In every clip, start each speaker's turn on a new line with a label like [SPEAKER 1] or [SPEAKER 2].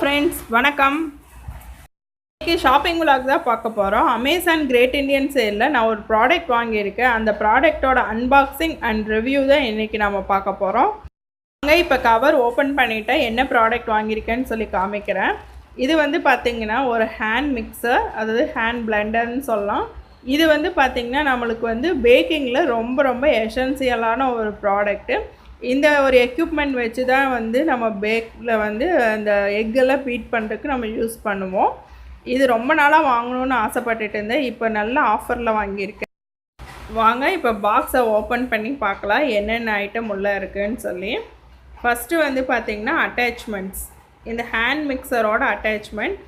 [SPEAKER 1] Friends வணக்கம். இன்றைக்கி shopping vlog தான் பார்க்க போகிறோம். அமேசான் கிரேட் இண்டியன் சேலில் நான் ஒரு ப்ராடக்ட் வாங்கியிருக்கேன். அந்த ப்ராடக்டோட அன்பாக்சிங் அண்ட் ரிவ்யூ தான் இன்றைக்கி நம்ம பார்க்க போகிறோம். நாங்கள் இப்போ கவர் ஓப்பன் பண்ணிவிட்டேன், என்ன ப்ராடக்ட் வாங்கியிருக்கேன்னு சொல்லி காமிக்கிறேன். இது வந்து பார்த்திங்கன்னா ஒரு ஹேண்ட் மிக்சர், அதாவது ஹேண்ட் பிளெண்டர்னு சொல்லலாம். இது வந்து பார்த்திங்கன்னா நம்மளுக்கு வந்து பேக்கிங்கில் ரொம்ப எசென்சியலான ஒரு ப்ராடக்ட்டு. இந்த ஒரு எக்யூப்மெண்ட் வச்சு தான் வந்து நம்ம பேக்கில் வந்து அந்த எக்கெல்லாம் பீட் பண்ணுறதுக்கு நம்ம யூஸ் பண்ணுவோம். இது ரொம்ப நாளாக வாங்கணுன்னு ஆசைப்பட்டுட்டு இருந்தேன். இப்போ நல்ல ஆஃபரில் வாங்கியிருக்கேன். வாங்க இப்போ பாக்ஸை ஓப்பன் பண்ணி பார்க்கலாம் என்னென்ன ஐட்டம் உள்ளே இருக்குதுன்னு சொல்லி. ஃபஸ்ட்டு வந்து பார்த்திங்கன்னா அட்டாச்மெண்ட்ஸ். இந்த ஹேண்ட் மிக்சரோட அட்டாச்மெண்ட்.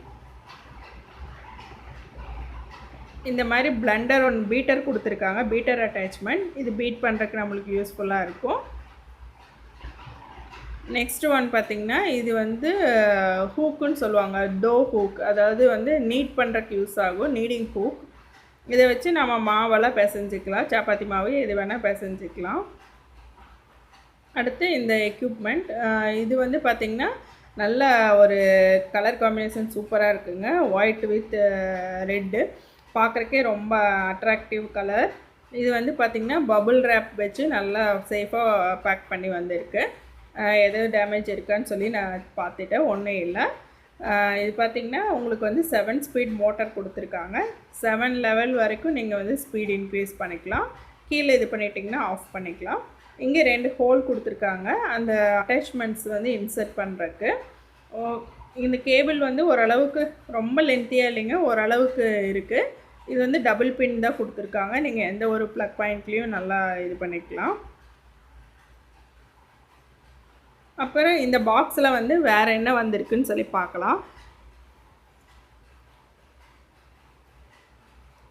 [SPEAKER 1] இந்த மாதிரி பிளெண்டர் ஒன்று பீட்டர் கொடுத்துருக்காங்க, பீட்டர் அட்டாச்மெண்ட். இது பீட் பண்ணுறதுக்கு நம்மளுக்கு யூஸ்ஃபுல்லாக இருக்கும். நெக்ஸ்ட் ஒன் பார்த்திங்கன்னா இது வந்து ஹூக்குன்னு சொல்லுவாங்க, டோ ஹூக், அதாவது வந்து நீட் பண்ணுறதுக்கு யூஸ் ஆகும், நீடிங் ஹூக். இதை வச்சு நம்ம மாவெல்லாம் பிசைஞ்சிக்கலாம், சப்பாத்தி மாவு எது வேணால் பிசைஞ்சிக்கலாம். அடுத்து இந்த எக்யூப்மெண்ட், இது வந்து பார்த்திங்கன்னா நல்ல ஒரு கலர் காம்பினேஷன் சூப்பராக இருக்குங்க. ஒயிட் வித் ரெட்டு, பார்க்குறக்கே ரொம்ப அட்ராக்டிவ் கலர். இது வந்து பார்த்திங்கன்னா பபுள் ரேப் வச்சு நல்லா சேஃபாக பேக் பண்ணி வந்திருக்கு. எதுவும் டேமேஜ் இருக்கான்னு சொல்லி நான் பார்த்துட்டேன், ஒன்றும் இல்லை. இது பார்த்திங்கன்னா உங்களுக்கு வந்து 7 ஸ்பீட் மோட்டார் கொடுத்துருக்காங்க. 7 லெவல் வரைக்கும் நீங்கள் வந்து ஸ்பீட் இன்க்ரீஸ் பண்ணிக்கலாம். கீழே இது பண்ணிட்டிங்கன்னா ஆஃப் பண்ணிக்கலாம். இங்கே 2 ஹோல் கொடுத்துருக்காங்க அந்த அட்டாச்மெண்ட்ஸ் வந்து இன்சர்ட் பண்ணுறதுக்கு. இந்த கேபிள் வந்து ஓரளவுக்கு ரொம்ப லென்த்தியாக இல்லைங்க, ஓரளவுக்கு இருக்குது. இது வந்து டபுள் பின் தான் கொடுத்துருக்காங்க. நீங்கள் எந்த ஒரு ப்ளக் பாயிண்ட்லேயும் நல்லா இது பண்ணிக்கலாம். அப்புறம் இந்த பாக்ஸில் வந்து வேறு என்ன வந்திருக்குன்னு சொல்லி பார்க்கலாம்.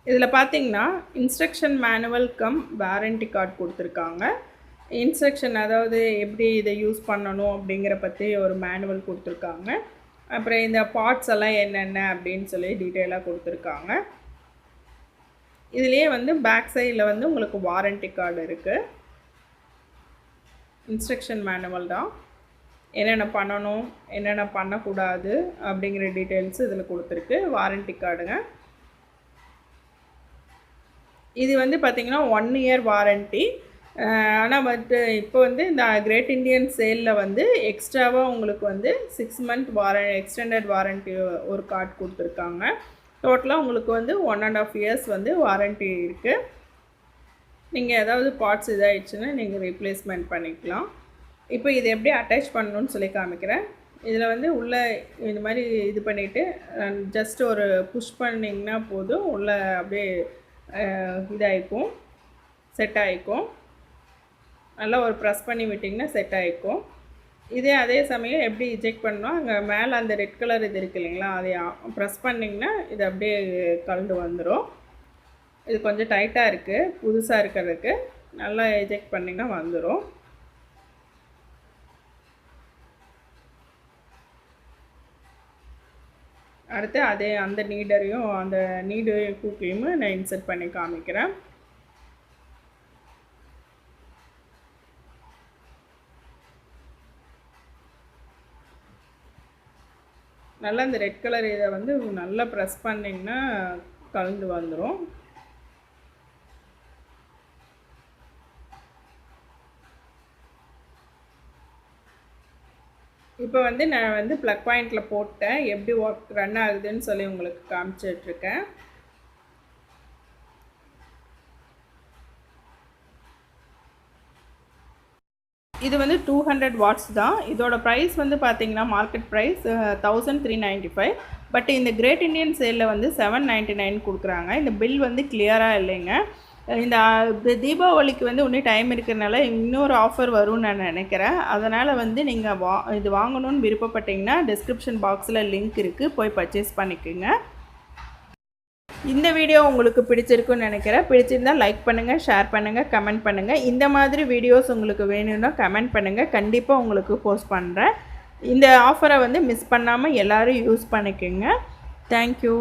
[SPEAKER 1] இதில் பார்த்திங்கன்னா instruction manual come warranty card கொடுத்துருக்காங்க. இன்ஸ்ட்ரக்ஷன், அதாவது எப்படி இதை யூஸ் பண்ணணும் அப்படிங்கிற பற்றி ஒரு மேனுவல் கொடுத்துருக்காங்க. அப்புறம் இந்த பார்ட்ஸ் எல்லாம் என்னென்ன அப்படின்னு சொல்லி டீட்டெயிலாக கொடுத்துருக்காங்க. இதுலேயே வந்து பேக் சைடில் வந்து உங்களுக்கு வாரண்டி கார்டு இருக்குது. இன்ஸ்ட்ரக்ஷன் மேனுவல் தான், என்னென்ன பண்ணணும் என்னென்ன பண்ணக்கூடாது அப்படிங்கிற டீட்டெயில்ஸ் இதில் கொடுத்துருக்கு. வாரண்டி கார்டுங்க. இது வந்து பார்த்திங்கன்னா 1 இயர் வாரண்ட்டி. ஆனால் பட் இப்போ வந்து இந்த கிரேட் இண்டியன் சேலில் வந்து எக்ஸ்ட்ராவாக உங்களுக்கு வந்து 6 மந்த் எக்ஸ்டெண்டட் வாரண்ட்டி ஒரு கார்டு கொடுத்துருக்காங்க. டோட்டலாக உங்களுக்கு வந்து 1.5 இயர்ஸ் வந்து வாரண்ட்டி இருக்குது. நீங்கள் ஏதாவது பார்ட்ஸ் இதாகிடுச்சுன்னா நீங்கள் ரீப்ளேஸ்மெண்ட் பண்ணிக்கலாம். இப்போ இது எப்படி அட்டாச் பண்ணணும்னு சொல்லி காமிக்கிறேன். இதில் வந்து உள்ளே இந்த மாதிரி இது பண்ணிவிட்டு ஜஸ்ட் ஒரு புஷ் பண்ணிங்கன்னா போதும், உள்ளே அப்படியே இதாகிக்கும், செட் ஆகிக்கும். நல்லா ஒரு ப்ரெஸ் பண்ணி விட்டிங்கன்னா செட் ஆகிக்கும். அதே சமயம் எப்படி இஜெக்ட் பண்ணணும், அங்கே மேலே அந்த ரெட் கலர் இது இருக்குது இல்லைங்களா, அதை ப்ரெஸ் பண்ணிங்கன்னா இது அப்படியே கலந்து வந்துடும். இது கொஞ்சம் டைட்டாக இருக்குது, புதுசாக இருக்கிறதுக்கு. நல்லா இஜெக்ட் பண்ணிங்கன்னா வந்துடும். அடுத்து அந்த நீடரையும் அந்த நீடு ஹூக்கையும் நான் இன்சர்ட் பண்ணி காமிக்கிறேன். நல்லா இந்த ரெட் கலர் இதை வந்து நல்லா ப்ரெஸ் பண்ணிங்கன்னா கலந்து வந்துடும். இப்போ வந்து நான் வந்து ப்ளக் பாயிண்டில் போட்டேன், எப்படி ரன் ஆகுதுன்னு சொல்லி உங்களுக்கு காமிச்சிட்ருக்கேன். இது வந்து 200 வாட்ஸ் தான். இதோட ப்ரைஸ் வந்து பார்த்திங்கன்னா மார்க்கெட் ப்ரைஸ் 1395. பட் இந்த கிரேட் இண்டியன் சேலில் வந்து 799 கொடுக்குறாங்க. இந்த பில் வந்து கிளியராக இல்லைங்க. இந்த தீபாவளிக்கு வந்து இன்னும் டைம் இருக்கிறதுனால இன்னொரு ஆஃபர் வரும்னு நான் நினைக்கிறேன். அதனால் வந்து நீங்கள் இது வாங்கணும்னு விருப்பப்பட்டீங்கன்னா டிஸ்கிரிப்ஷன் பாக்ஸில் லிங்க் இருக்குது, போய் பர்ச்சேஸ் பண்ணிக்கோங்க. இந்த வீடியோ உங்களுக்கு பிடிச்சிருக்குன்னு நினைக்கிறேன். பிடிச்சிருந்தால் லைக் பண்ணுங்கள், ஷேர் பண்ணுங்கள், கமெண்ட் பண்ணுங்கள். இந்த மாதிரி வீடியோஸ் உங்களுக்கு வேணும்னா கமெண்ட் பண்ணுங்கள், கண்டிப்பாக உங்களுக்கு போஸ்ட் பண்ணுறேன். இந்த ஆஃபரை வந்து மிஸ் பண்ணாமல் எல்லோரும் யூஸ் பண்ணிக்கோங்க. தேங்க்யூ.